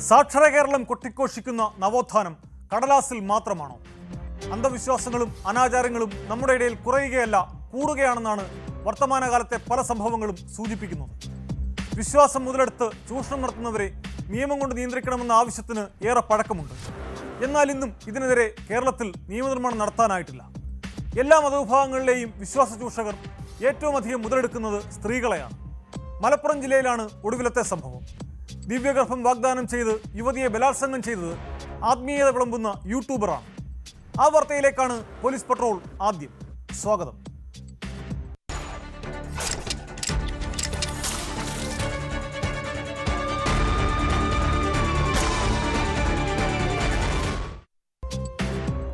സാക്ഷര കേരളം കൊട്ടിഘോഷിക്കുന്ന നവോത്ഥാനം കടലാസിൽ മാത്രമാണോ? അന്ധവിശ്വാസങ്ങളും അനാചാരങ്ങളും നമ്മുടെ ഇടയിൽ കുറയുകയല്ല കൂടുകയാണെന്നാണ് വർത്തമാനകാലത്തെ പല സംഭവങ്ങളും സൂചിപ്പിക്കുന്നത്. വിശ്വാസം മുതലെടുത്ത് ചൂഷണം നടത്തുന്നവരെ നിയമം കൊണ്ട് നിയന്ത്രിക്കണമെന്ന ആവശ്യത്തിന് ഏറെ പഴക്കമുണ്ട്. എന്നാൽ ഇന്നും ഇതിനെതിരെ കേരളത്തിൽ നിയമനിർമ്മാണം നടത്താനായിട്ടില്ല. എല്ലാ മതവിഭാഗങ്ങളിലെയും വിശ്വാസ ചൂഷകർ ഏറ്റവും അധികം മുതലെടുക്കുന്നത് സ്ത്രീകളെയാണ്. മലപ്പുറം ജില്ലയിലാണ് ഒടുവിലത്തെ സംഭവം. ദിവ്യഗർഭം വാഗ്ദാനം ചെയ്ത് യുവതിയെ ബലാത്സംഗം ചെയ്തത് ആത്മീയത വിളമ്പുന്ന യൂട്യൂബറാണ്. ആ വാർത്തയിലേക്കാണ് പോലീസ് പട്രോൾ ആദ്യം. സ്വാഗതം.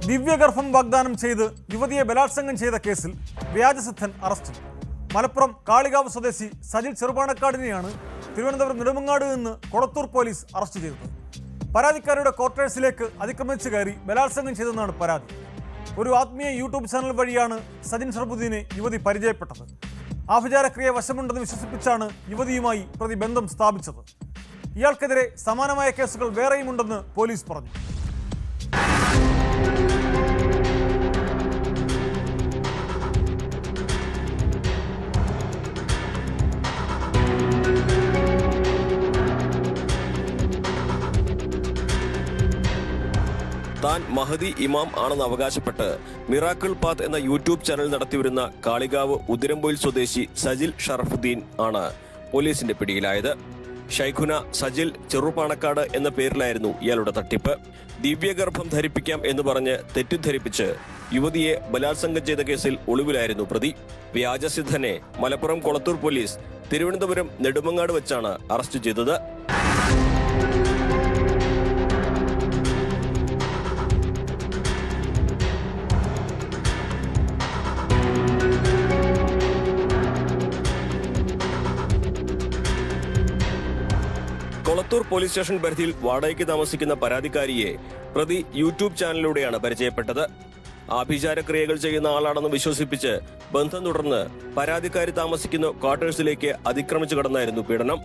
ദിവ്യഗർഭം വാഗ്ദാനം ചെയ്ത് യുവതിയെ ബലാത്സംഗം ചെയ്ത കേസിൽ വ്യാജസിദ്ധൻ അറസ്റ്റിൽ. മലപ്പുറം കാളികാവ് സ്വദേശി സജിൽ ചെറുപാണക്കാടിനെയാണ് തിരുവനന്തപുരം നെടുമങ്ങാട് നിന്ന് കൊളത്തൂർ പോലീസ് അറസ്റ്റ് ചെയ്തത്. പരാതിക്കാരുടെ ക്വാർട്ടേഴ്സിലേക്ക് അതിക്രമിച്ച് കയറി ബലാത്സംഗം ചെയ്തെന്നാണ് പരാതി. ഒരു ആത്മീയ യൂട്യൂബ് ചാനൽ വഴിയാണ് സജിൻ ഷർബുദ്ദീനെ യുവതി പരിചയപ്പെട്ടത്. ആഭിചാരക്രിയ വശമുണ്ടെന്ന് വിശ്വസിപ്പിച്ചാണ് യുവതിയുമായി പ്രതി ബന്ധം സ്ഥാപിച്ചത്. ഇയാൾക്കെതിരെ സമാനമായ കേസുകൾ വേറെയുമുണ്ടെന്ന് പോലീസ് പറഞ്ഞു. താൻ മഹദി ഇമാം ആണെന്ന് അവകാശപ്പെട്ട് മിറാക്കിൾ പാത്ത് എന്ന യൂട്യൂബ് ചാനൽ നടത്തിവരുന്ന കാളികാവ് ഉദിരമ്പൊയിൽ സ്വദേശി സജിൽ ഷറഫുദ്ദീൻ ആണ് പോലീസിന്റെ പിടിയിലായത്. ഷൈഖുന സജിൽ ചെറുപാണക്കാട് എന്ന പേരിലായിരുന്നു ഇയാളുടെ തട്ടിപ്പ്. ദിവ്യഗർഭം ധരിപ്പിക്കാം എന്ന് പറഞ്ഞ് തെറ്റിദ്ധരിപ്പിച്ച് യുവതിയെ ബലാത്സംഗം ചെയ്ത കേസിൽ ഒളിവിലായിരുന്നു പ്രതി. വ്യാജസിദ്ധനെ മലപ്പുറം കൊളത്തൂർ പോലീസ് തിരുവനന്തപുരം നെടുമങ്ങാട് വെച്ചാണ് അറസ്റ്റ് ചെയ്തത്. കൊളത്തൂർ പോലീസ് സ്റ്റേഷൻ പരിധിയിൽ വാടകയ്ക്ക് താമസിക്കുന്ന പരാതിക്കാരിയെ പ്രതി യൂട്യൂബ് ചാനലിലൂടെയാണ് പരിചയപ്പെട്ടത്. ആഭിചാരക്രിയകൾ ചെയ്യുന്ന ആളാണെന്ന് വിശ്വസിപ്പിച്ച് ബന്ധം തുടർന്ന് പരാതിക്കാരി താമസിക്കുന്ന ക്വാർട്ടേഴ്സിലേക്ക് അതിക്രമിച്ചു കടന്നായിരുന്നു പീഡനം.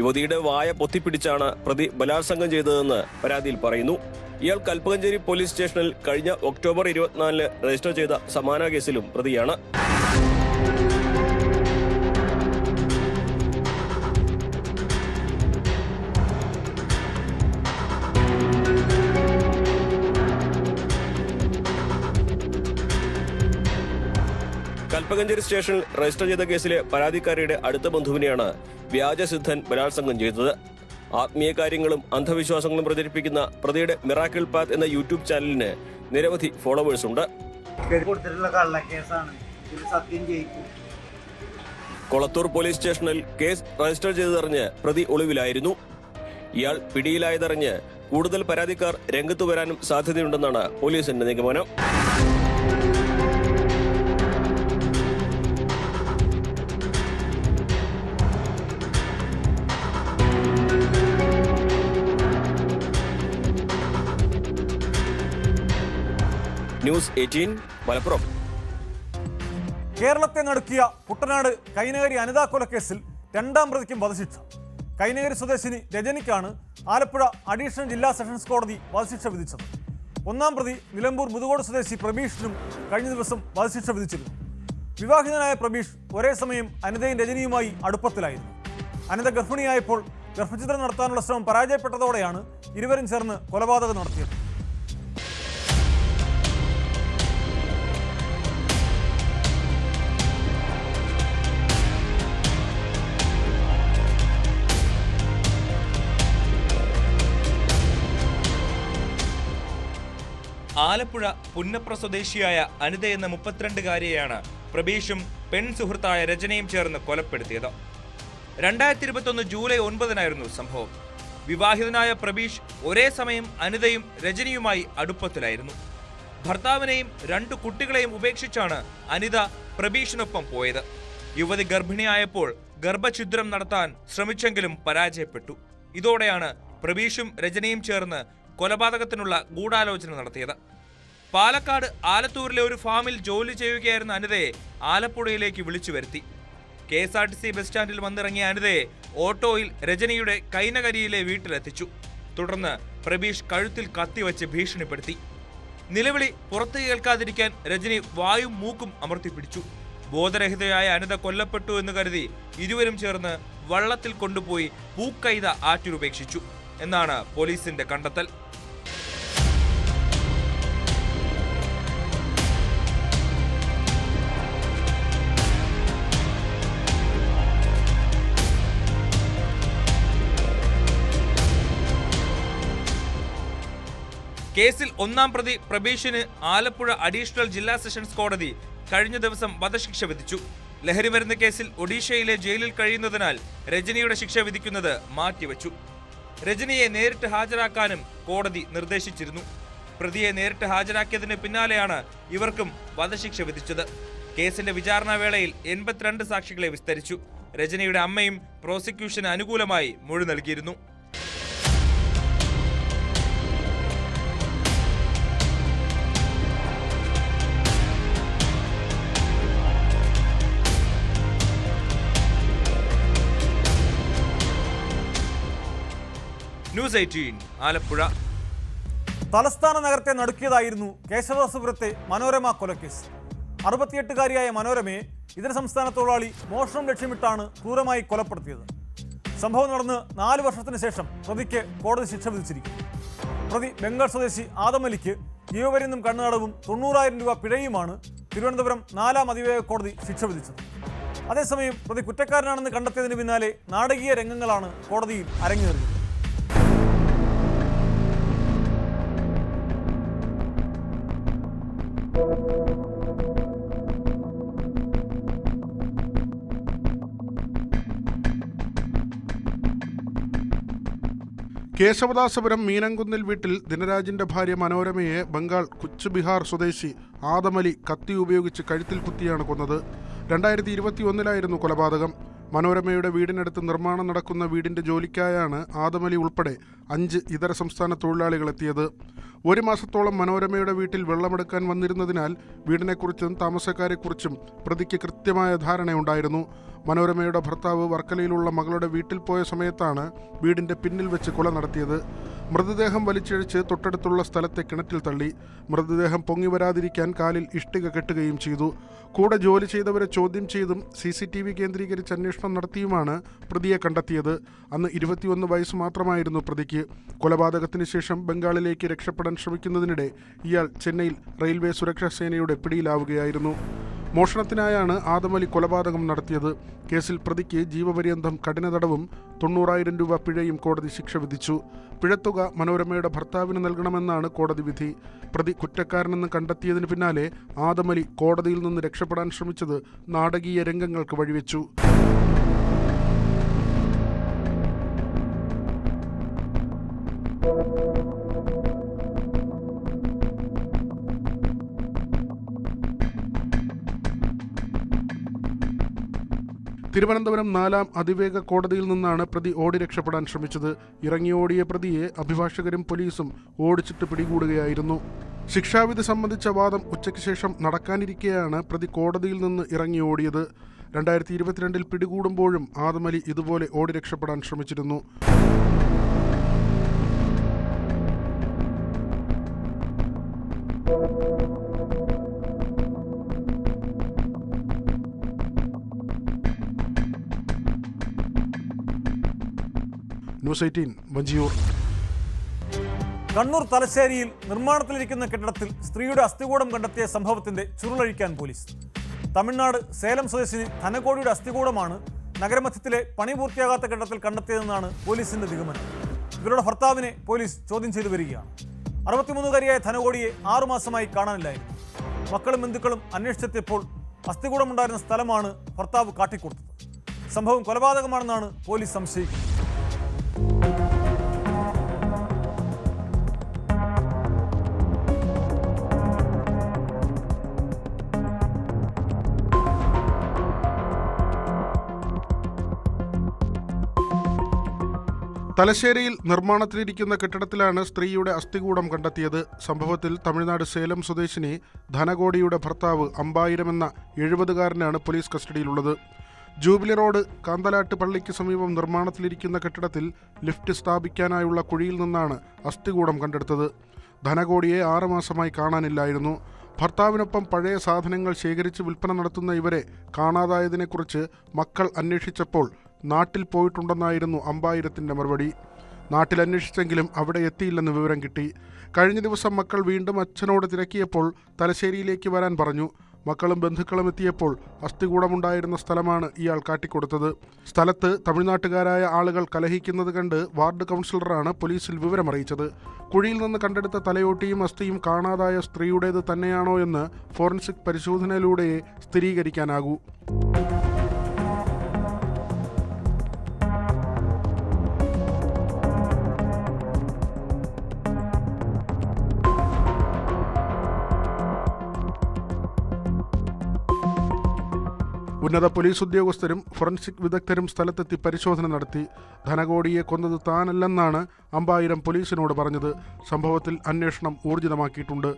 യുവതിയുടെ വായ പൊത്തിപ്പിടിച്ചാണ് പ്രതി ബലാത്സംഗം ചെയ്തതെന്ന് പരാതിയിൽ പറയുന്നു. ഇയാൾ കൽപ്പകഞ്ചേരി പോലീസ് സ്റ്റേഷനിൽ കഴിഞ്ഞ ഒക്ടോബർ 24 രജിസ്റ്റർ ചെയ്ത സമാന കേസിലും പ്രതിയാണ്. കൽപ്പകഞ്ചേരി സ്റ്റേഷനിൽ രജിസ്റ്റർ ചെയ്ത കേസിലെ പരാതിക്കാരിയുടെ അടുത്ത ബന്ധുവിനെയാണ് വ്യാജസിദ്ധൻ ബലാത്സംഗം ചെയ്തത്. ആത്മീയ കാര്യങ്ങളും അന്ധവിശ്വാസങ്ങളും പ്രചരിപ്പിക്കുന്ന പ്രതിയുടെ മിറാക്കിൾ പാത്ത് എന്ന യൂട്യൂബ് ചാനലിന് നിരവധി ഫോളോവേഴ്സ് ഉണ്ട്. കൊളത്തൂർ പോലീസ് സ്റ്റേഷനിൽ കേസ് രജിസ്റ്റർ ചെയ്തറിഞ്ഞ് പ്രതി ഒളിവിലായിരുന്നു. ഇയാൾ പിടിയിലായതറിഞ്ഞ് കൂടുതൽ പരാതിക്കാർ രംഗത്തു വരാനും സാധ്യതയുണ്ടെന്നാണ് പോലീസിന്റെ നിഗമനം. ന്യൂസ് 18 മലപ്പുറം. കേരളത്തെ നടുക്കിയ കുട്ടനാട് കൈനകരി അനിതാ കൊലക്കേസിൽ 2ാം പ്രതിക്കും വധശിക്ഷ. കൈനകരി സ്വദേശിനി രജനിക്കാണ് ആലപ്പുഴ അഡീഷണൽ ജില്ലാ സെഷൻസ് കോടതി വധശിക്ഷ വിധിച്ചത്. 1ാം പ്രതി നിലമ്പൂർ മുതുകോട് സ്വദേശി പ്രബീഷിനും കഴിഞ്ഞ ദിവസം വധശിക്ഷ വിധിച്ചിരുന്നു. വിവാഹിതനായ പ്രബീഷ് ഒരേ സമയം അനിതയും രജനിയുമായി അടുപ്പത്തിലായിരുന്നു. അനിത ഗർഭിണിയായപ്പോൾ ഗർഭഛിദ്രം നടത്താനുള്ള ശ്രമം പരാജയപ്പെട്ടതോടെയാണ് ഇരുവരും ചേർന്ന് കൊലപാതകം നടത്തിയത്. ആലപ്പുഴ പുന്നപ്ര സ്വദേശിയായ അനിത എന്ന 32-കാരിയെയാണ് പ്രബീഷും പെൺ സുഹൃത്തായ രചനയും ചേർന്ന് കൊലപ്പെടുത്തിയത്. 2021 ജൂലൈ 9-നായിരുന്നു സംഭവം. വിവാഹിതനായ പ്രബീഷ് ഒരേ സമയം അനിതയും രജനിയുമായി അടുപ്പത്തിലായിരുന്നു. ഭർത്താവിനെയും 2 കുട്ടികളെയും ഉപേക്ഷിച്ചാണ് അനിത പ്രബീഷിനൊപ്പം പോയത്. യുവതി ഗർഭിണിയായപ്പോൾ ഗർഭഛിദ്രം നടത്താൻ ശ്രമിച്ചെങ്കിലും പരാജയപ്പെട്ടു. ഇതോടെയാണ് പ്രബീഷും രചനയും ചേർന്ന് കൊലപാതകത്തിനുള്ള ഗൂഢാലോചന നടത്തിയത്. പാലക്കാട് ആലത്തൂരിലെ ഒരു ഫാമിൽ ജോലി ചെയ്യുകയായിരുന്ന അനിതയെ ആലപ്പുഴയിലേക്ക് വിളിച്ചു വരുത്തി. KSRTC ബസ് സ്റ്റാൻഡിൽ വന്നിറങ്ങിയ അനിതയെ ഓട്ടോയിൽ രജനിയുടെ കൈനകരിയിലെ വീട്ടിലെത്തിച്ചു. തുടർന്ന് പ്രബീഷ് കഴുത്തിൽ കത്തിവച്ച് ഭീഷണിപ്പെടുത്തി. നിലവിളി പുറത്തു കേൾക്കാതിരിക്കാൻ രജനി വായും മൂക്കും അമർത്തിപ്പിടിച്ചു. ബോധരഹിതയായ അനിത കൊല്ലപ്പെട്ടു എന്ന് കരുതി ഇരുവരും ചേർന്ന് വള്ളത്തിൽ കൊണ്ടുപോയി പൂക്കൈത ആറ്റിലുപേക്ഷിച്ചു എന്നാണ് പോലീസിന്റെ കണ്ടെത്തൽ. കേസിൽ ഒന്നാം പ്രതി പ്രബീഷിന് ആലപ്പുഴ അഡീഷണൽ ജില്ലാ സെഷൻസ് കോടതി കഴിഞ്ഞ ദിവസം വധശിക്ഷ വിധിച്ചു. ലഹരിമരുന്ന് കേസിൽ ഒഡീഷയിലെ ജയിലിൽ കഴിയുന്നതിനാൽ രജനിയുടെ ശിക്ഷ വിധിക്കുന്നത് മാറ്റിവെച്ചു. രജനിയെ നേരിട്ട് ഹാജരാക്കാനും കോടതി നിർദ്ദേശിച്ചിരുന്നു. പ്രതിയെ നേരിട്ട് ഹാജരാക്കിയതിന് പിന്നാലെയാണ് ഇവർക്കും വധശിക്ഷ വിധിച്ചത്. കേസിന്റെ വിചാരണ വേളയിൽ 82 സാക്ഷികളെ വിസ്തരിച്ചു. രജനിയുടെ അമ്മയും പ്രോസിക്യൂഷന് അനുകൂലമായി മൊഴി നൽകിയിരുന്നു. ന്യൂസ് 18 ആലപ്പുഴ. തലസ്ഥാന നഗരത്തെ നടുക്കിയതായിരുന്നു കേശവദാസപുരത്തെ മനോരമ കൊലക്കേസ്. 68-കാരിയായ മനോരമയെ ഇതര സംസ്ഥാന തൊഴിലാളി മോഷണം ലക്ഷ്യമിട്ടാണ് ക്രൂരമായി കൊലപ്പെടുത്തിയത്. സംഭവം നടന്ന് 4 വർഷത്തിന് ശേഷം പ്രതിക്ക് കോടതി ശിക്ഷ വിധിച്ചിരിക്കുന്നു. പ്രതി ബംഗാൾ സ്വദേശി ആദമലിക്ക് ജീവപര്യന്തം കണ്ണുതടവും 90,000 രൂപ പിഴയുമാണ് തിരുവനന്തപുരം 4ാം അതിവേഗ കോടതി ശിക്ഷ വിധിച്ചത്. അതേസമയം പ്രതി കുറ്റക്കാരനാണെന്ന് കണ്ടെത്തിയതിന് പിന്നാലെ നാടകീയ രംഗങ്ങളാണ് കോടതിയിൽ അരങ്ങേറിയത്. കേശവദാസപുരം മീനംകുന്നിൽ വീട്ടിൽ ദിനരാജിന്റെ ഭാര്യ മനോരമയെ ബംഗാൾ കുച്ച്ബിഹാർ സ്വദേശി ആദമലി കത്തി ഉപയോഗിച്ച് കഴുത്തിൽ കുത്തിയാണ് കൊന്നത്. 2021 കൊലപാതകം. മനോരമയുടെ വീടിനടുത്ത് നിർമ്മാണം നടക്കുന്ന വീടിന്റെ ജോലിക്കായാണ് ആദമലി ഉൾപ്പെടെ 5 ഇതര സംസ്ഥാന തൊഴിലാളികളെത്തിയത്. 1 മാസത്തോളം മനോരമയുടെ വീട്ടിൽ വെള്ളമെടുക്കാൻ വന്നിരുന്നതിനാൽ വീടിനെക്കുറിച്ചും താമസക്കാരെക്കുറിച്ചും പ്രതിക്ക് കൃത്യമായ ധാരണയുണ്ടായിരുന്നു. മനോരമയുടെ ഭർത്താവ് വർക്കലയിലുള്ള മകളുടെ വീട്ടിൽ പോയ സമയത്താണ് വീടിന്റെ പിന്നിൽ വെച്ച് കൊല നടത്തിയത്. മൃതദേഹം വലിച്ചിഴച്ച് തൊട്ടടുത്തുള്ള സ്ഥലത്തെ കിണറ്റിൽ തള്ളി. മൃതദേഹം പൊങ്ങി വരാതിരിക്കാൻ കാലിൽ ഇഷ്ടിക കെട്ടുകയും ചെയ്തു. കൂടെ ജോലി ചെയ്തവരെ ചോദ്യം ചെയ്തും CCTV കേന്ദ്രീകരിച്ച് അന്വേഷണം നടത്തിയുമാണ് പ്രതിയെ കണ്ടെത്തിയത്. അന്ന് 21 വയസ്സ് മാത്രമായിരുന്നു പ്രതിക്ക്. കൊലപാതകത്തിന് ശേഷം ബംഗാളിലേക്ക് രക്ഷപ്പെടാൻ ശ്രമിക്കുന്നതിനിടെ ഇയാൾ ചെന്നൈയിൽ റെയിൽവേ സുരക്ഷാ സേനയുടെ പിടിയിലാവുകയായിരുന്നു. മോഷണത്തിനായാണ് ആദമലി കൊലപാതകം നടത്തിയത്. കേസിൽ പ്രതിക്ക് ജീവപര്യന്തം കഠിന തടവും 90,000 രൂപ പിഴയും കോടതി ശിക്ഷ വിധിച്ചു. പിഴത്തുക മനോരമയുടെ ഭർത്താവിന് നൽകണമെന്നാണ് കോടതി വിധി. പ്രതി കുറ്റക്കാരനെന്ന് കണ്ടെത്തിയതിന് പിന്നാലെ ആദമലി കോടതിയിൽ നിന്ന് രക്ഷപ്പെടാൻ ശ്രമിച്ചത് നാടകീയ രംഗങ്ങൾക്ക് വഴിവെച്ചു. തിരുവനന്തപുരം 4ാം അതിവേഗ കോടതിയിൽ നിന്നാണ് പ്രതി ഓടി രക്ഷപ്പെടാൻ ശ്രമിച്ചത്. ഇറങ്ങിയോടിയ പ്രതിയെ അഭിഭാഷകരും പോലീസും ഓടിച്ചിട്ട് പിടികൂടുകയായിരുന്നു. ശിക്ഷാവിധി സംബന്ധിച്ച വാദം ഉച്ചയ്ക്ക് ശേഷം നടക്കാനിരിക്കെയാണ് പ്രതി കോടതിയിൽ നിന്ന് ഇറങ്ങിയോടിയത്. 2022 പിടികൂടുമ്പോഴും ആദമലി ഇതുപോലെ ഓടി രക്ഷപ്പെടാൻ ശ്രമിച്ചിരുന്നു. ന്യൂസ് 18 വഞ്ചിയൂർ. കണ്ണൂർ തലശ്ശേരിയിൽ നിർമ്മാണത്തിലിരിക്കുന്ന കെട്ടിടത്തിൽ സ്ത്രീയുടെ അസ്ഥികൂടം കണ്ടെത്തിയ സംഭവത്തിന്റെ ചുരുളഴിക്കാൻ പോലീസ്. തമിഴ്നാട് സേലം സ്വദേശിനി ധനകോടിയുടെ അസ്ഥികൂടമാണ് നഗരമധ്യത്തിലെ പണി പൂർത്തിയാകാത്ത കെട്ടിടത്തിൽ കണ്ടെത്തിയതെന്നാണ് പോലീസിന്റെ നിഗമനം. ഇവരുടെ ഭർത്താവിനെ പോലീസ് ചോദ്യം ചെയ്തു വരികയാണ്. 63-കാരിയായ ധനകോടിയെ 6 മാസമായി കാണാനില്ലായിരുന്നു. മക്കളും ബന്ധുക്കളും അന്വേഷിച്ചെത്തിയപ്പോൾ അസ്ഥികൂടമുണ്ടായിരുന്ന സ്ഥലമാണ് ഭർത്താവ് കാട്ടിക്കൊടുത്തത്. സംഭവം കൊലപാതകമാണെന്നാണ് പോലീസ് സംശയിക്കുന്നത്. തലശ്ശേരിയിൽ നിർമ്മാണത്തിലിരിക്കുന്ന കെട്ടിടത്തിലാണ് സ്ത്രീയുടെ അസ്ഥികൂടം കണ്ടെത്തിയത്. സംഭവത്തിൽ തമിഴ്നാട് സേലം സ്വദേശിനി ധനകോടിയുടെ ഭർത്താവ് അമ്പായിരം എന്ന 70-കാരനാണ് പോലീസ് കസ്റ്റഡിയിലുള്ളത്. ജൂബിലി റോഡ് കാന്തലാട്ട് പള്ളിക്ക് സമീപം നിർമ്മാണത്തിലിരിക്കുന്ന കെട്ടിടത്തിൽ ലിഫ്റ്റ് സ്ഥാപിക്കാനായുള്ള കുഴിയിൽ നിന്നാണ് അസ്ഥികൂടം കണ്ടെടുത്തത്. ധനകോടിയെ 6 മാസമായി കാണാനില്ലായിരുന്നു. ഭർത്താവിനൊപ്പം പഴയ സാധനങ്ങൾ ശേഖരിച്ച് വിൽപ്പന നടത്തുന്ന ഇവരെ കാണാതായതിനെക്കുറിച്ച് മക്കൾ അന്വേഷിച്ചപ്പോൾ നാട്ടിൽ പോയിട്ടുണ്ടെന്നായിരുന്നു അമ്പായിരത്തിൻ്റെ മറുപടി. നാട്ടിൽ അന്വേഷിച്ചെങ്കിലും അവിടെ എത്തിയില്ലെന്ന് വിവരം കിട്ടി. കഴിഞ്ഞ ദിവസം മക്കൾ വീണ്ടും അച്ഛനോട് തിരക്കിയപ്പോൾ തലശ്ശേരിയിലേക്ക് വരാൻ പറഞ്ഞു. മക്കളും ബന്ധുക്കളും എത്തിയപ്പോൾ അസ്ഥികൂടമുണ്ടായിരുന്ന സ്ഥലമാണ് ഇയാൾ കാട്ടിക്കൊടുത്തത്. സ്ഥലത്ത് തമിഴ്നാട്ടുകാരായ ആളുകൾ കലഹിക്കുന്നത് കണ്ട് വാർഡ് കൗൺസിലറാണ് പോലീസിൽ വിവരമറിയിച്ചത്. കുഴിയിൽ നിന്ന് കണ്ടെടുത്ത തലയോട്ടിയും അസ്ഥിയും കാണാതായ സ്ത്രീയുടേത് തന്നെയാണോ എന്ന് ഫോറൻസിക് പരിശോധനയിലൂടെ സ്ഥിരീകരിക്കാനാകൂ. ഉന്നത പോലീസ് ഉദ്യോഗസ്ഥരും ഫോറൻസിക് വിദഗ്ധരും സ്ഥലത്തെത്തി പരിശോധന നടത്തി. ധനകോടിയെ കൊന്നത് താനല്ലെന്നാണ് അമ്പായിരം പോലീസിനോട് പറഞ്ഞത്. സംഭവത്തിൽ അന്വേഷണം ഊർജിതമാക്കിയിട്ടുണ്ട്.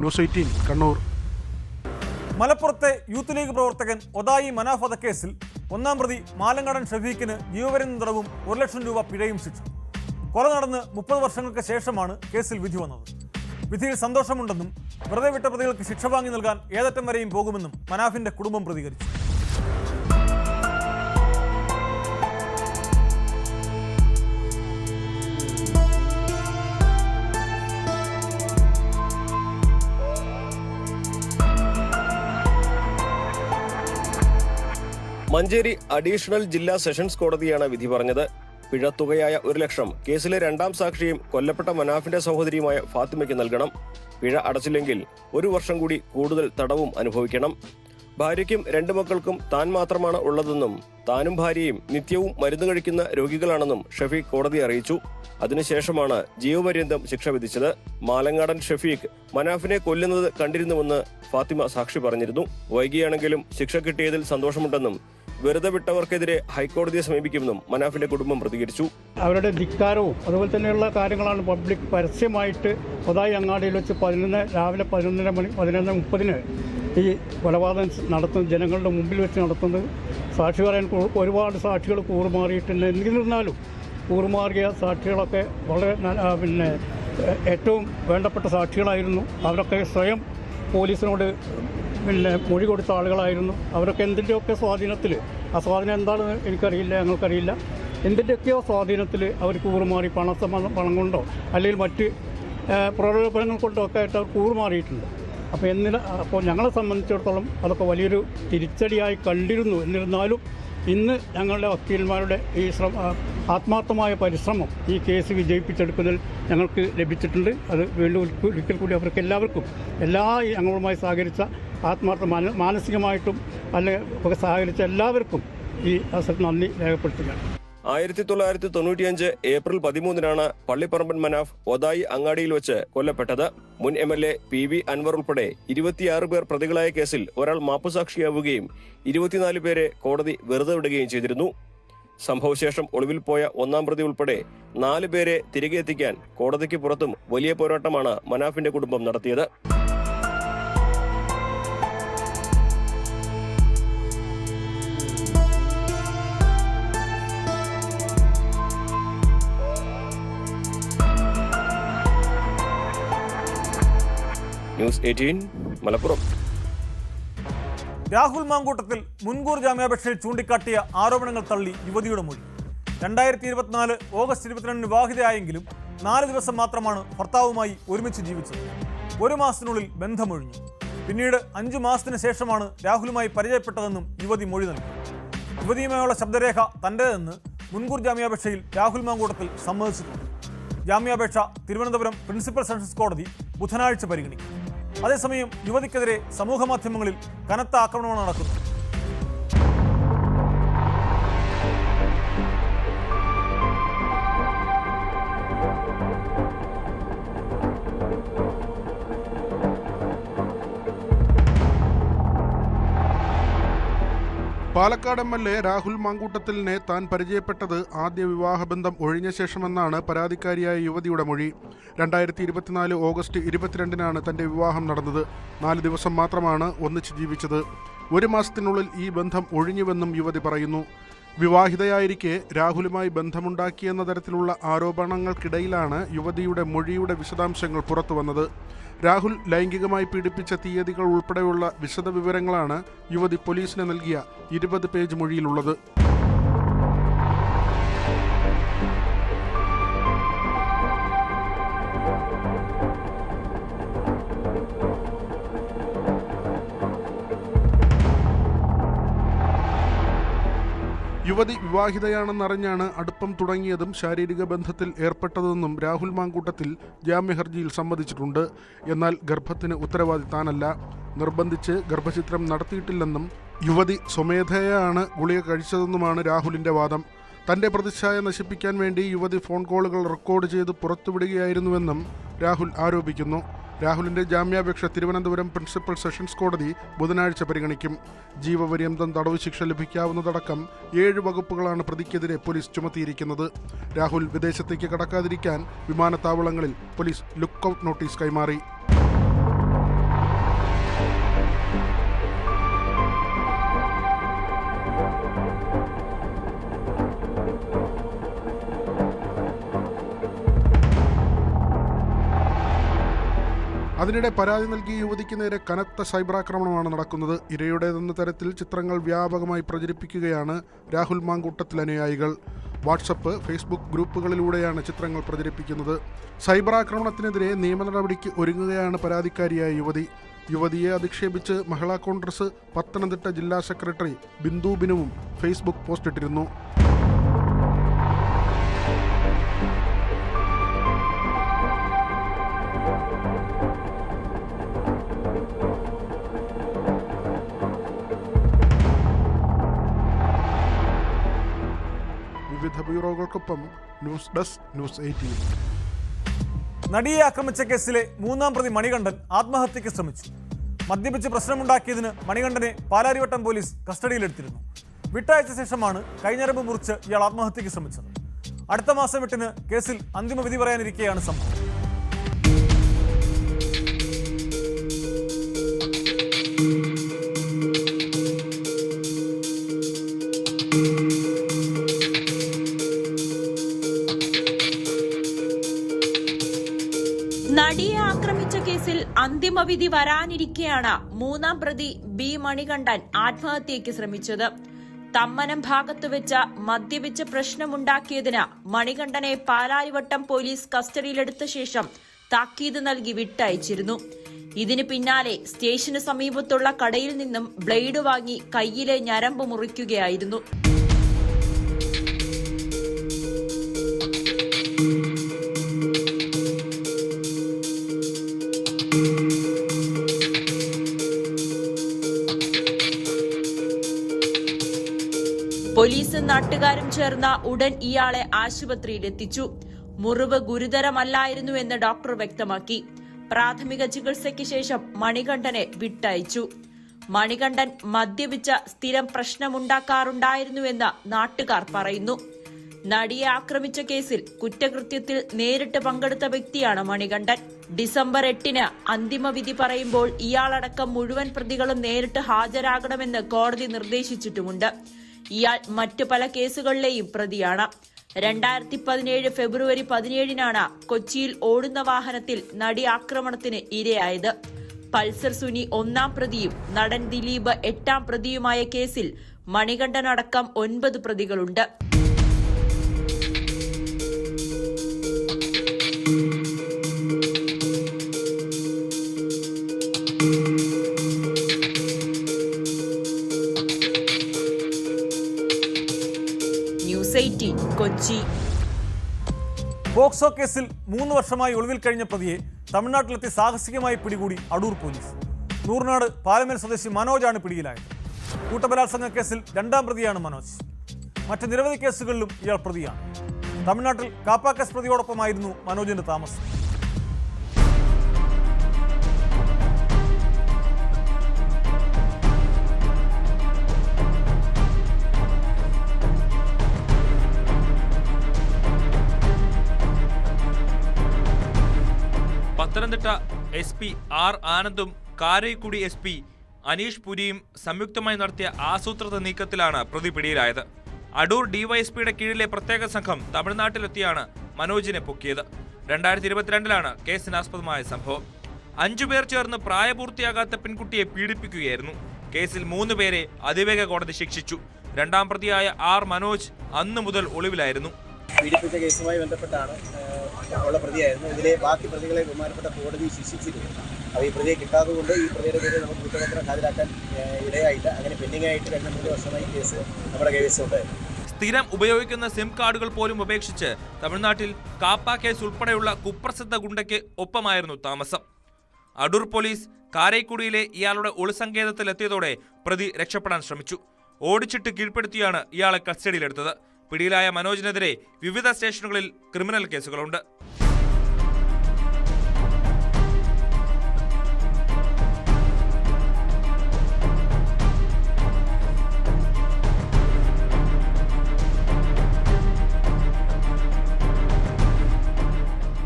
ന്യൂസ് 18 കണ്ണൂർ. മലപ്പുറത്തെ യൂത്ത് ലീഗ് പ്രവർത്തകൻ ഒതായി മനാഫ് വധക്കേസിൽ 1-ാം പ്രതി മാലങ്ങാടൻ ഷഫീഖിന് ജീവപര്യന്തം തടവും 1 ലക്ഷം രൂപ പിഴയും ശിക്ഷ. കൊല നടന്ന് 30 വർഷങ്ങൾക്ക് ശേഷമാണ് കേസിൽ വിധി വന്നത്. വിധിയിൽ സന്തോഷമുണ്ടെന്നും വെറുതെ വിട്ട പ്രതികൾക്ക് ശിക്ഷ വാങ്ങി നൽകാൻ ഏതറ്റം വരെയും പോകുമെന്നും മനാഫിന്റെ കുടുംബം പ്രതികരിച്ചു. മഞ്ചേരി അഡീഷണൽ ജില്ലാ സെഷൻസ് കോടതിയാണ് വിധി പറഞ്ഞത്. പിഴത്തുകയായ 1 ലക്ഷം കേസിലെ 2ാം സാക്ഷിയും കൊല്ലപ്പെട്ട മനാഫിന്റെ സഹോദരിയുമായ ഫാത്തിമയ്ക്ക് നൽകണം. പിഴ അടച്ചില്ലെങ്കിൽ 1 വർഷം കൂടി കൂടുതൽ തടവും അനുഭവിക്കണം. ഭാര്യയ്ക്കും 2 മക്കൾക്കും താൻ മാത്രമാണ് ഉള്ളതെന്നും താനും ഭാര്യയും നിത്യവും മരുന്ന് കഴിക്കുന്ന രോഗികളാണെന്നും ഷഫീഖ് കോടതിയെ അറിയിച്ചു. അതിനുശേഷമാണ് ജീവപര്യന്തം ശിക്ഷ വിധിച്ചത്. മാലങ്ങാടൻ ഷഫീഖ് മനാഫിനെ കൊല്ലുന്നത് കണ്ടിരുന്നുവെന്ന് ഫാത്തിമ സാക്ഷി പറഞ്ഞിരുന്നു. വൈകിയാണെങ്കിലും ശിക്ഷ കിട്ടിയതിൽ സന്തോഷമുണ്ടെന്നും വെറുതെ വിട്ടവർക്കെതിരെ ഹൈക്കോടതിയെ സമീപിക്കുമെന്നും മനാഫിന്റെ കുടുംബം പ്രതികരിച്ചു. അവരുടെ ധിക്കാരവും അതുപോലെ തന്നെയുള്ള കാര്യങ്ങളാണ് പബ്ലിക് പരസ്യമായിട്ട് ഒതായി അങ്ങാടിയിൽ വെച്ച് രാവിലെ 11:30 ഈ കൊലപാതകം നടത്തുന്നത് ജനങ്ങളുടെ മുമ്പിൽ വെച്ച് നടത്തുന്നത്. സാക്ഷി പറയാൻ ഒരുപാട് സാക്ഷികൾ കൂറുമാറിയിട്ടുണ്ട്. എന്നിരുന്നാലും കൂറുമാറിയ സാക്ഷികളൊക്കെ വളരെ ഏറ്റവും വേണ്ടപ്പെട്ട സാക്ഷികളായിരുന്നു. അവരൊക്കെ സ്വയം പോലീസിനോട് മൊഴി കൊടുത്ത ആളുകളായിരുന്നു. അവരൊക്കെ എന്തിൻ്റെയൊക്കെ സ്വാധീനത്തിൽ, ആ സ്വാധീനം എന്താണെന്ന് എനിക്കറിയില്ല, ഞങ്ങൾക്കറിയില്ല, എന്തിൻ്റെയൊക്കെയോ സ്വാധീനത്തിൽ അവർ കൂറുമാറി പണം കൊണ്ടോ അല്ലെങ്കിൽ മറ്റ് പ്രലോഭനങ്ങൾ കൊണ്ടോ ഒക്കെ ആയിട്ട് അവർ കൂറുമാറിയിട്ടുണ്ട്. അപ്പോൾ ഞങ്ങളെ സംബന്ധിച്ചിടത്തോളം അതൊക്കെ വലിയൊരു തിരിച്ചടിയായി കണ്ടിരുന്നു. എന്നിരുന്നാലും ഇന്ന് ഞങ്ങളുടെ വക്കീൽമാരുടെ ഈ ആത്മാർത്ഥമായ പരിശ്രമം ഈ കേസ് വിജയിപ്പിച്ചെടുക്കുന്നതിൽ ഞങ്ങൾക്ക് ലഭിച്ചിട്ടുണ്ട്. അത് വീണ്ടും ഒരിക്കൽ കൂടി അവർക്ക് എല്ലാവർക്കും ഞങ്ങളുമായി സഹകരിച്ച മാനസികമായിട്ടും അല്ലെങ്കിൽ സഹകരിച്ച എല്ലാവർക്കും ഈ അവസരത്തിൽ നന്ദി രേഖപ്പെടുത്തുകയാണ്. 1995 ഏപ്രിൽ 13 പള്ളിപ്പറമ്പൻ മനാഫ് ഒതായി അങ്ങാടിയിൽ വെച്ച് കൊല്ലപ്പെട്ടത്. മുൻ MLA PV അൻവർ ഉൾപ്പെടെ 26 പേർ പ്രതികളായ കേസിൽ ഒരാൾ മാപ്പുസാക്ഷിയാവുകയും 24 പേരെ കോടതി വെറുതെ വിടുകയും ചെയ്തിരുന്നു. സംഭവശേഷം ഒളിവിൽ പോയ 1-ാം പ്രതി ഉൾപ്പെടെ 4 പേരെ തിരികെ എത്തിക്കാൻ കോടതിക്ക് പുറത്തും വലിയ പോരാട്ടമാണ് മനാഫിന്റെ കുടുംബം നടത്തിയത്. ന്യൂസ് 18 മലപ്പുറം. രാഹുൽ മാങ്കൂട്ടത്തിൽ മുൻകൂർ ജാമ്യാപേക്ഷയിൽ ചൂണ്ടിക്കാട്ടിയ ആരോപണങ്ങൾ തള്ളി യുവതിയുടെ മൊഴി. 2024 ഓഗസ്റ്റ് 22 വിവാഹിതയായെങ്കിലും 4 ദിവസം മാത്രമാണ് ഭർത്താവുമായി ഒരുമിച്ച് ജീവിച്ചത്. 1 മാസത്തിനുള്ളിൽ ബന്ധമൊഴിഞ്ഞു. പിന്നീട് 5 മാസത്തിന് ശേഷമാണ് രാഹുലുമായി പരിചയപ്പെട്ടതെന്നും യുവതി മൊഴി നൽകി. യുവതിയുമായുള്ള ശബ്ദരേഖ തൻ്റേതെന്ന് മുൻകൂർ ജാമ്യാപേക്ഷയിൽ രാഹുൽ മാങ്കൂട്ടത്തിൽ സമ്മതിച്ചിട്ടുണ്ട്. ജാമ്യാപേക്ഷ തിരുവനന്തപുരം പ്രിൻസിപ്പൽ സെഷൻസ് കോടതി ബുധനാഴ്ച പരിഗണിക്കും. അതേസമയം യുവതിക്കെതിരെ സമൂഹമാധ്യമങ്ങളിൽ കനത്ത ആക്രമണമാണ് നടക്കുന്നത്. പാലക്കാട് MLA രാഹുൽ മാങ്കൂട്ടത്തിലിനെ താൻ പരിചയപ്പെട്ടത് ആദ്യ വിവാഹബന്ധം ഒഴിഞ്ഞ ശേഷമെന്നാണ് പരാതിക്കാരിയായ യുവതിയുടെ മൊഴി. 2024 ഓഗസ്റ്റ് 22-നാണ് തന്റെ വിവാഹം നടന്നത്. 4 ദിവസം മാത്രമാണ് ഒന്നിച്ച് ജീവിച്ചത്. 1 മാസത്തിനുള്ളിൽ ഈ ബന്ധം ഒഴിഞ്ഞുവെന്നും യുവതി പറയുന്നു. വിവാഹിതയായിരിക്കെ രാഹുലുമായി ബന്ധമുണ്ടാക്കിയെന്ന തരത്തിലുള്ള ആരോപണങ്ങൾക്കിടയിലാണ് യുവതിയുടെ മൊഴിയുടെ വിശദാംശങ്ങൾ പുറത്തുവന്നത്. രാഹുൽ ലൈംഗികമായി പീഡിപ്പിച്ച തീയതികൾ ഉൾപ്പെടെയുള്ള വിശദവിവരങ്ങളാണ് യുവതി പോലീസിന് നൽകിയ 20 പേജ് മൊഴിയിലുള്ളത്. യുവതി വിവാഹിതയാണെന്നറിഞ്ഞാണ് അടുപ്പം തുടങ്ങിയതും ശാരീരിക ബന്ധത്തിൽ ഏർപ്പെട്ടതെന്നും രാഹുൽ മാങ്കൂട്ടത്തിൽ ജാമ്യഹർജിയിൽ സമ്മതിച്ചിട്ടുണ്ട്. എന്നാൽ ഗർഭത്തിന് ഉത്തരവാദി താനല്ല, നിർബന്ധിച്ച് ഗർഭചിത്രം നടത്തിയിട്ടില്ലെന്നും യുവതി സ്വമേധയാണ് ഗുളിക കഴിച്ചതെന്നുമാണ് രാഹുലിന്റെ വാദം. തന്റെ പ്രതിച്ഛായ നശിപ്പിക്കാൻ വേണ്ടി യുവതി ഫോൺ കോളുകൾ റെക്കോർഡ് ചെയ്ത് പുറത്തുവിടുകയായിരുന്നുവെന്നും രാഹുൽ ആരോപിക്കുന്നു. രാഹുലിന്റെ ജാമ്യാപേക്ഷ തിരുവനന്തപുരം പ്രിൻസിപ്പൽ സെഷൻസ് കോടതി ബുധനാഴ്ച പരിഗണിക്കും. ജീവപര്യന്തം തടവ് ശിക്ഷ ലഭിക്കാവുന്നതടക്കം 7 വകുപ്പുകളാണ് പ്രതിക്കെതിരെ പോലീസ് ചുമത്തിയിരിക്കുന്നത്. രാഹുൽ വിദേശത്തേക്ക് കടക്കാതിരിക്കാൻ വിമാനത്താവളങ്ങളിൽ പോലീസ് ലുക്കൌട്ട് നോട്ടീസ് കൈമാറി. അതിനിടെ പരാതി നൽകിയ യുവതിക്ക് നേരെ കനത്ത സൈബർ ആക്രമണമാണ് നടക്കുന്നത്. ഇരയുടേതെന്ന തരത്തിൽ ചിത്രങ്ങൾ വ്യാപകമായി പ്രചരിപ്പിക്കുകയാണ് രാഹുൽ മാങ്കൂട്ടത്തിൽ അനുയായികൾ. വാട്സപ്പ്, ഫേസ്ബുക്ക് ഗ്രൂപ്പുകളിലൂടെയാണ് ചിത്രങ്ങൾ പ്രചരിപ്പിക്കുന്നത്. സൈബർ ആക്രമണത്തിനെതിരെ നിയമ നടപടിക്ക് ഒരുങ്ങുകയാണ് പരാതിക്കാരിയായ യുവതി. യുവതിയെ അധിക്ഷേപിച്ച് മഹിളാ കോൺഗ്രസ് പത്തനംതിട്ട ജില്ലാ സെക്രട്ടറി ബിന്ദു ബിനുവും ഫേസ്ബുക്ക് പോസ്റ്റിട്ടിരുന്നു. വിവിധ ബ്യൂറോകൾക്കൊപ്പം ന്യൂസ് ഡെസ്ക്, ന്യൂസ് 18. നടിയെ ആക്രമിച്ച കേസിലെ 3-ാം പ്രതി മണികണ്ഠൻ ആത്മഹത്യയ്ക്ക് ശ്രമിച്ചു. മദ്യപിച്ച് പ്രശ്നമുണ്ടാക്കിയതിന് മണികണ്ഠനെ പാലാരിവട്ടം പോലീസ് കസ്റ്റഡിയിലെടുത്തിരുന്നു. വിട്ടയച്ച ശേഷമാണ് കൈഞ്ഞരമ്പ് മുറിച്ച് ഇയാൾ ആത്മഹത്യയ്ക്ക് ശ്രമിച്ചത്. അടുത്ത മാസം 8-ന് കേസിൽ അന്തിമ വിധി പറയാനിരിക്കെയാണ് സംഭവം. നടിയെ ആക്രമിച്ച കേസിൽ അന്തിമവിധി വരാനിരിക്കെയാണ് 3-ാം പ്രതി ബി മണികണ്ഠൻ ആത്മഹത്യയ്ക്ക് ശ്രമിച്ചത്. തമ്മനം ഭാഗത്ത് വെച്ച് മദ്യപിച്ച് പ്രശ്നമുണ്ടാക്കിയതിന് മണികണ്ഠനെ പാലാരിവട്ടം പോലീസ് കസ്റ്റഡിയിലെടുത്ത ശേഷം താക്കീത് നൽകി വിട്ടയച്ചിരുന്നു. ഇതിന് പിന്നാലെ സ്റ്റേഷന് സമീപത്തുള്ള കടയിൽ നിന്നും ബ്ലേഡ് വാങ്ങി കൈയിലെ ഞരമ്പ് മുറിക്കുകയായിരുന്നു. പോലീസും നാട്ടുകാരും ചേർന്ന ഉടൻ ഇയാളെ ആശുപത്രിയിലെത്തിച്ചു. മുറിവ് ഗുരുതരമല്ലായിരുന്നുവെന്ന് ഡോക്ടർ വ്യക്തമാക്കി. പ്രാഥമിക ചികിത്സയ്ക്ക് ശേഷം മണികണ്ഠനെ വിട്ടയച്ചു. മണികണ്ഠൻ മദ്യപിച്ച സ്ഥിരം പ്രശ്നമുണ്ടാക്കാറുണ്ടായിരുന്നുവെന്ന് നാട്ടുകാർ പറയുന്നു. നടിയെ ആക്രമിച്ച കേസിൽ കുറ്റകൃത്യത്തിൽ നേരിട്ട് പങ്കെടുത്ത വ്യക്തിയാണ് മണികണ്ഠൻ. ഡിസംബർ 8-ന് അന്തിമവിധി പറയുമ്പോൾ ഇയാളടക്കം മുഴുവൻ പ്രതികളും നേരിട്ട് ഹാജരാകണമെന്ന് കോടതി നിർദ്ദേശിച്ചിട്ടുമുണ്ട്. ഇയാൾ മറ്റു പല കേസുകളിലെയും പ്രതിയാണ്. 2017 ഫെബ്രുവരി 17-നാണ് കൊച്ചിയിൽ ഓടുന്ന വാഹനത്തിൽ നടി ആക്രമണത്തിന് ഇരയായത്. പൾസർ സുനി 1-ാം പ്രതിയും നടൻ ദിലീപ് 8-ാം പ്രതിയുമായ കേസിൽ മണികണ്ഠനടക്കം 9 പ്രതികളുണ്ട്. ന്യൂസ് 18 കൊച്ചി. പോക്സോ കേസിൽ 3 വർഷമായി ഒളിവിൽ കഴിഞ്ഞ പ്രതിയെ തമിഴ്നാട്ടിലെത്തി സാഹസികമായി പിടികൂടി അടൂർ പോലീസ്. നൂർനാട് പാലമേൽ സ്വദേശി മനോജാണ് പിടിയിലായത്. കൂട്ടബലാത്സംഗ കേസിൽ 2-ാം പ്രതിയാണ് മനോജ്. മറ്റ് നിരവധി കേസുകളിലും ഇയാൾ പ്രതിയാണ്. തമിഴ്നാട്ടിൽ കാപ്പാക്കസ് പ്രതിയോടൊപ്പമായിരുന്നു മനോജിന്റെ താമസം. Pathanamthitta SP R ആനന്ദും Karaikudi SP Aneesh പുരിയും സംയുക്തമായി നടത്തിയ ആസൂത്രിത നീക്കത്തിലാണ് പ്രതി പിടിയിലായത്. അടൂർ DYSPയുടെ കീഴിലെ പ്രത്യേക സംഘം തമിഴ്നാട്ടിലെത്തിയാണ് മനോജിനെ പൊക്കിയത്. 2022 കേസിനാസ്പദമായ സംഭവം. 5 പേർ ചേർന്ന് പ്രായപൂർത്തിയാകാത്ത പെൺകുട്ടിയെ പീഡിപ്പിക്കുകയായിരുന്നു. കേസിൽ 3 പേരെ അതിവേഗ കോടതി ശിക്ഷിച്ചു. രണ്ടാം പ്രതിയായ R മനോജ് അന്നു മുതൽ ഒളിവിലായിരുന്നു. പീഡിപ്പിച്ച കേസുമായി ബന്ധപ്പെട്ടാണ് ഉള്ള പ്രതിയായിരുന്നു. ഇതിലെ ബാക്കി പ്രതികളെ ബഹുമാനപ്പെട്ട കോടതി ശിക്ഷിച്ചിരുന്നു. അപ്പോൾ ഈ പ്രതിയെ കിട്ടാത്തതുകൊണ്ട് ഈ പ്രതിയുടെ പേരിൽ നമുക്ക് കുറ്റപത്രം ഹാജരാക്കാൻ ഇടയായില്ല. അങ്ങനെ പെൻഡിംഗ് ആയിട്ട് 2-3 വർഷമായി കേസ് നമ്മുടെ കൈവശമുണ്ടായിരുന്നു. സ്ഥിരം ഉപയോഗിക്കുന്ന സിം കാർഡുകൾ പോലും ഉപേക്ഷിച്ച് തമിഴ്നാട്ടിൽ കാപ്പ കേസ് ഉൾപ്പെടെയുള്ള കുപ്രസിദ്ധ ഗുണ്ടയ്ക്ക് ഒപ്പമായിരുന്നു താമസം. അടൂർ പോലീസ് കാരൈക്കുടിയിലെ ഇയാളുടെ ഒളിസങ്കേതത്തിലെത്തിയതോടെ പ്രതി രക്ഷപ്പെടാൻ ശ്രമിച്ചു. ഓടിച്ചിട്ട് കീഴ്പ്പെടുത്തിയാണ് ഇയാളെ കസ്റ്റഡിയിലെടുത്തത്. പിടിയിലായ മനോജിനെതിരെ വിവിധ സ്റ്റേഷനുകളിൽ ക്രിമിനൽ കേസുകളുണ്ട്.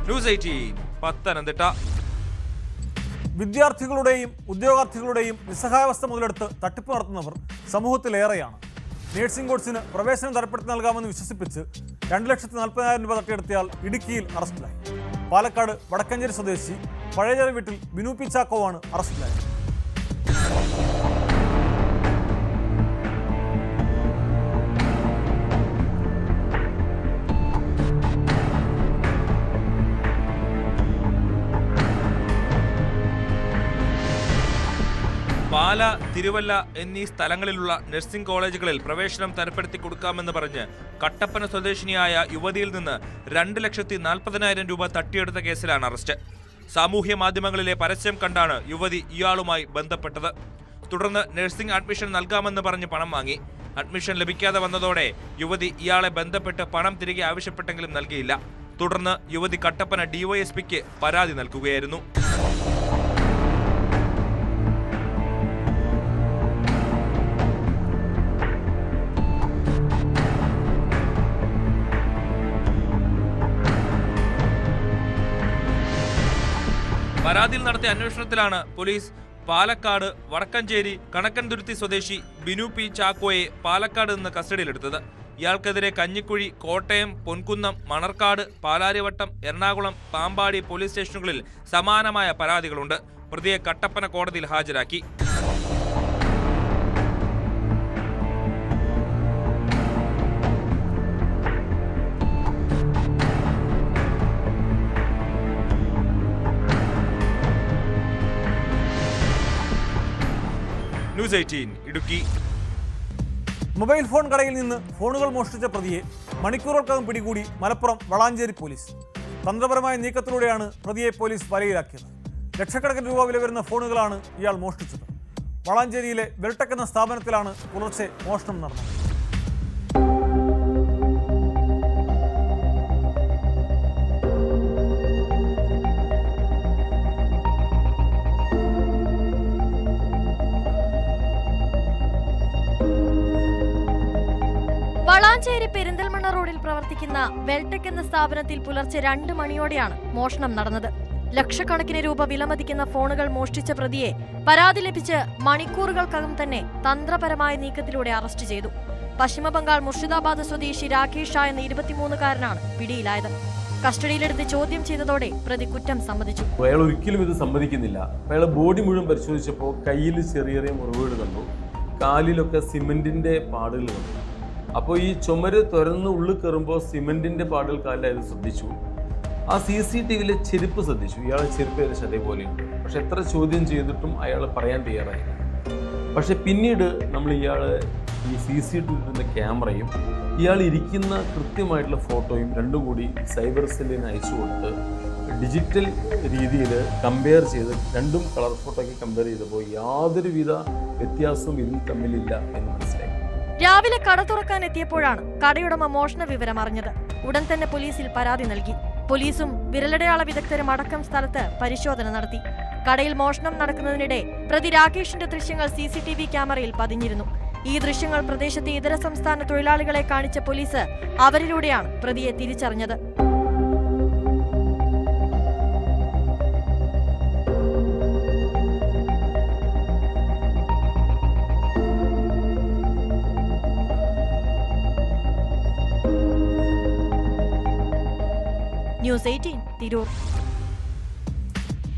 ന്യൂസ് 18 പത്തനംതിട്ട. വിദ്യാർത്ഥികളുടെയും ഉദ്യോഗാർത്ഥികളുടെയും നിസ്സഹായാവസ്ഥ മുതലെടുത്ത് തട്ടിപ്പ് നടത്തുന്നവർ സമൂഹത്തിലേറെയാണ്. നഴ്സിംഗ് കോഴ്സിന് പ്രവേശനം തരപ്പെടുത്തി നൽകാമെന്ന് വിശ്വസിപ്പിച്ച് 2,40,000 രൂപ തട്ടിയെടുത്തയാൾ ഇടുക്കിയിൽ അറസ്റ്റിലായി. പാലക്കാട് വടക്കഞ്ചേരി സ്വദേശി പഴയചേരി വീട്ടിൽ ബിനു പി ചാക്കോവാണ് അറസ്റ്റിലായത്. പാല, തിരുവല്ല എന്നീ സ്ഥലങ്ങളിലുള്ള നഴ്സിംഗ് കോളേജുകളിൽ പ്രവേശനം തരപ്പെടുത്തി കൊടുക്കാമെന്ന് പറഞ്ഞ് കട്ടപ്പന സ്വദേശിനിയായ യുവതിയിൽ നിന്ന് 2,40,000 രൂപ തട്ടിയെടുത്ത കേസിലാണ് അറസ്റ്റ്. സാമൂഹ്യ മാധ്യമങ്ങളിലെ പരസ്യം കണ്ടാണ് യുവതി ഇയാളുമായി ബന്ധപ്പെട്ടത്. തുടർന്ന് നഴ്സിംഗ് അഡ്മിഷൻ നൽകാമെന്ന് പറഞ്ഞ് പണം വാങ്ങി. അഡ്മിഷൻ ലഭിക്കാതെ വന്നതോടെ യുവതി ഇയാളെ ബന്ധപ്പെട്ട് പണം തിരികെ ആവശ്യപ്പെട്ടെങ്കിലും നൽകിയില്ല. തുടർന്ന് യുവതി കട്ടപ്പന DYSPക്ക് പരാതി നൽകുകയായിരുന്നു. പരാതിയിൽ നടത്തിയ അന്വേഷണത്തിലാണ് പോലീസ് പാലക്കാട് വടക്കഞ്ചേരി കണക്കൻതുരുത്തി സ്വദേശി ബിനു പി ചാക്കോയെ പാലക്കാട് നിന്ന് കസ്റ്റഡിയിലെടുത്തത്. ഇയാൾക്കെതിരെ കഞ്ഞിക്കുഴി, കോട്ടയം, പൊൻകുന്നം, മണർക്കാട്, പാലാരിവട്ടം, എറണാകുളം, പാമ്പാടി പോലീസ് സ്റ്റേഷനുകളിൽ സമാനമായ പരാതികളുണ്ട്. പ്രതിയെ കട്ടപ്പന കോടതിയിൽ ഹാജരാക്കി. ന്യൂസ് 18 ഇടുക്കി. മൊബൈൽ ഫോൺ കടയിൽ നിന്ന് ഫോണുകൾ മോഷ്ടിച്ച പ്രതിയെ മണിക്കൂറുകൾക്കകം പിടികൂടി മലപ്പുറം വളാഞ്ചേരി പോലീസ്. തന്ത്രപരമായ നീക്കത്തിലൂടെയാണ് പ്രതിയെ പോലീസ് വലയിലാക്കിയത്. ലക്ഷക്കണക്കിന് രൂപ വില വരുന്ന ഫോണുകളാണ് ഇയാൾ മോഷ്ടിച്ചത്. വളാഞ്ചേരിയിലെ വെൽടെക് എന്ന സ്ഥാപനത്തിലാണ് പുലർച്ചെ മോഷണം നടന്നത്. വളാഞ്ചേരി പെരിന്തൽമണ്ണ റോഡിൽ പ്രവർത്തിക്കുന്ന വെൽടെക് എന്ന സ്ഥാപനത്തിൽ പുലർച്ചെ 2 മണിയോടെയാണ് മോഷണം നടന്നത്. ലക്ഷക്കണക്കിന് രൂപ വിലമതിക്കുന്ന ഫോണുകൾ മോഷ്ടിച്ച പ്രതിയെ പരാതി ലഭിച്ച് മണിക്കൂറുകൾക്കകം തന്നെ തന്ത്രപരമായ നീക്കത്തിലൂടെ അറസ്റ്റ് ചെയ്തു. പശ്ചിമബംഗാൾ മുർഷിദാബാദ് സ്വദേശി രാകേഷ് ഷാ എന്ന 23-കാരനാണ് പിടിയിലായത്. കസ്റ്റഡിയിലെടുത്ത് ചോദ്യം ചെയ്തതോടെ പ്രതി കുറ്റം സമ്മതിച്ചു. അയാൾ ഒരിക്കലും ഇത് സമ്മതിക്കുന്നില്ല. അയാൾ ബോഡി മുഴുവൻ പരിശോധിച്ചപ്പോൾ കയ്യിൽ ചെറിയ ചെറിയ മുറിവുകൾ കണ്ടു, കാലിലൊക്കെ സിമെന്റിന്റെ പാടുകൾ കണ്ടു. അപ്പോൾ ഈ ചുമര് തുറന്ന് ഉള്ളിൽ കയറുമ്പോൾ സിമെന്റിന്റെ പാടുകൾ കാലിലായത് ശ്രദ്ധിച്ചു. ആ CCTVയിലെ ചെരുപ്പ് ശ്രദ്ധിച്ചു. ഇയാളെ ചെരുപ്പ് ഏകദേശം അതേപോലെയുണ്ട്. പക്ഷെ എത്ര ചോദ്യം ചെയ്തിട്ടും അയാൾ പറയാൻ തയ്യാറായില്ല. പക്ഷെ പിന്നീട് നമ്മൾ ഇയാള് ഈ CCTV ക്യാമറയും ഇയാൾ ഇരിക്കുന്ന കൃത്യമായിട്ടുള്ള ഫോട്ടോയും രണ്ടും കൂടി സൈബർ സെല്ലിന് അയച്ചു കൊടുത്ത് ഡിജിറ്റൽ രീതിയിൽ കമ്പയർ ചെയ്ത് രണ്ടും കളർ ഫോട്ടോയ്ക്ക് കമ്പയർ ചെയ്തപ്പോൾ യാതൊരുവിധ വ്യത്യാസവും ഇതിൽ തമ്മിലില്ല എന്ന് മനസ്സിലായി. രാവിലെ കട തുറക്കാൻ എത്തിയപ്പോഴാണ് കടയുടമ മോഷണ വിവരം അറിഞ്ഞത്. ഉടൻ തന്നെ പോലീസിൽ പരാതി നൽകി. പോലീസും വിരലടയാള വിദഗ്ധരും അടക്കം സ്ഥലത്ത് പരിശോധന നടത്തി. കടയിൽ മോഷണം നടക്കുന്നതിനിടെ പ്രതി രാകേഷിന്റെ ദൃശ്യങ്ങൾ CCTV ക്യാമറയിൽ പതിഞ്ഞിരുന്നു. ഈ ദൃശ്യങ്ങൾ പ്രദേശത്തെ ഇതര സംസ്ഥാന തൊഴിലാളികളെ കാണിച്ച പോലീസ് അവരിലൂടെയാണ് പ്രതിയെ തിരിച്ചറിഞ്ഞത്. ന്യൂസ് 18 തിരൂർ.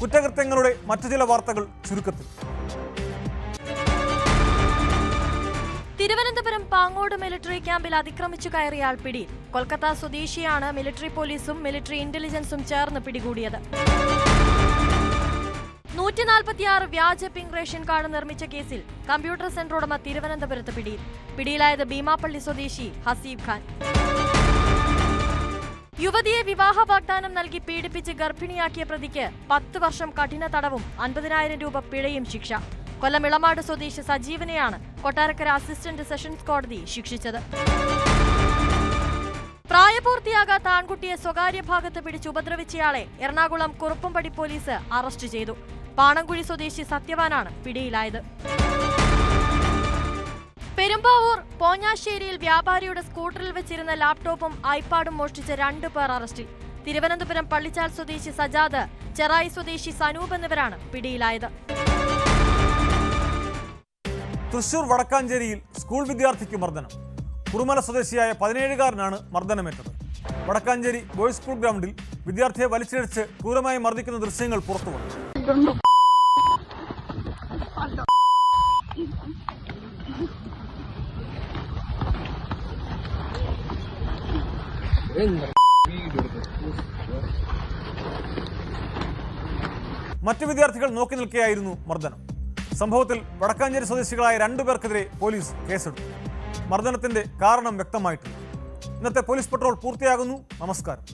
കുറ്റകൃത്യങ്ങളുടെ മറ്റു ചില വാർത്തകൾ ചുരുക്കത്തിൽ. തിരുവനന്തപുരം പാങ്ങോട് മിലിറ്ററി ക്യാമ്പിൽ അതിക്രമിച്ചു കയറിയ ആൾ പിടിയിൽ. കൊൽക്കത്ത സ്വദേശിയാണ് മിലിറ്ററി പോലീസും മിലിറ്ററി ഇന്റലിജൻസും ചേർന്ന് പിടികൂടിയത്. 146 വ്യാജ പിങ്ക് റേഷൻ കാർഡ് നിർമ്മിച്ച കേസിൽ കമ്പ്യൂട്ടർ സെന്റർ ഉടമ തിരുവനന്തപുരത്ത് പിടിയിൽ. പിടിയിലായത് ഭീമാപ്പള്ളി സ്വദേശി ഹസീബ് ഖാൻ. യുവതിയെ വിവാഹ വാഗ്ദാനം നൽകി പീഡിപ്പിച്ച് ഗർഭിണിയാക്കിയ പ്രതിക്ക് 10 വർഷം കഠിന തടവും 50,000 രൂപ പിഴയും ശിക്ഷ. കൊല്ലം ഇളമാട് സ്വദേശി സജീവനെയാണ് കൊട്ടാരക്കര അസിസ്റ്റന്റ് സെഷൻസ് കോടതി ശിക്ഷിച്ചത്. പ്രായപൂർത്തിയാകാത്ത ആൺകുട്ടിയെ സ്വകാര്യ ഭാഗത്ത് പിടിച്ച് ഉപദ്രവിച്ചയാളെ എറണാകുളം കുറുപ്പംപടി പോലീസ് അറസ്റ്റ് ചെയ്തു. പാണങ്കുഴി സ്വദേശി സത്യവാനാണ് പിടിയിലായത്. പെരുമ്പാവൂർ പോഞ്ഞാശ്ശേരിയിൽ വ്യാപാരിയുടെ സ്കൂട്ടറിൽ വെച്ചിരുന്ന ലാപ്ടോപ്പും ഐപാഡും മോഷ്ടിച്ച 2 പേർ അറസ്റ്റിൽ. തിരുവനന്തപുരം പള്ളിച്ചാൽ സ്വദേശി സജാദ്, ചെറായി സ്വദേശി സനൂപ് എന്നിവരാണ് പിടിയിലായത്. തൃശൂർ വടക്കാഞ്ചേരിയിൽ സ്കൂൾ വിദ്യാർത്ഥിക്ക് മർദ്ദനം. കുറുമല സ്വദേശിയായ 17-കാരനാണ് മർദ്ദനമേറ്റത്. വടക്കാഞ്ചേരി ബോയ്സ് സ്കൂൾ ഗ്രൗണ്ടിൽ വിദ്യാർത്ഥിയെ വലിച്ചിഴച്ച് ക്രൂരമായി മർദ്ദിക്കുന്ന ദൃശ്യങ്ങൾ പുറത്തുവന്നു. മറ്റു വിദ്യാർത്ഥികൾ നോക്കി നിൽക്കുകയായിരുന്നു മർദ്ദനം. സംഭവത്തിൽ വടക്കാഞ്ചേരി സ്വദേശികളായ 2 പേർക്കെതിരെ പോലീസ് കേസെടുത്തു. മർദ്ദനത്തിന്റെ കാരണം വ്യക്തമായിട്ടില്ല. ഇന്നത്തെ പോലീസ് പട്രോൾ പൂർത്തിയാകുന്നു. നമസ്കാരം.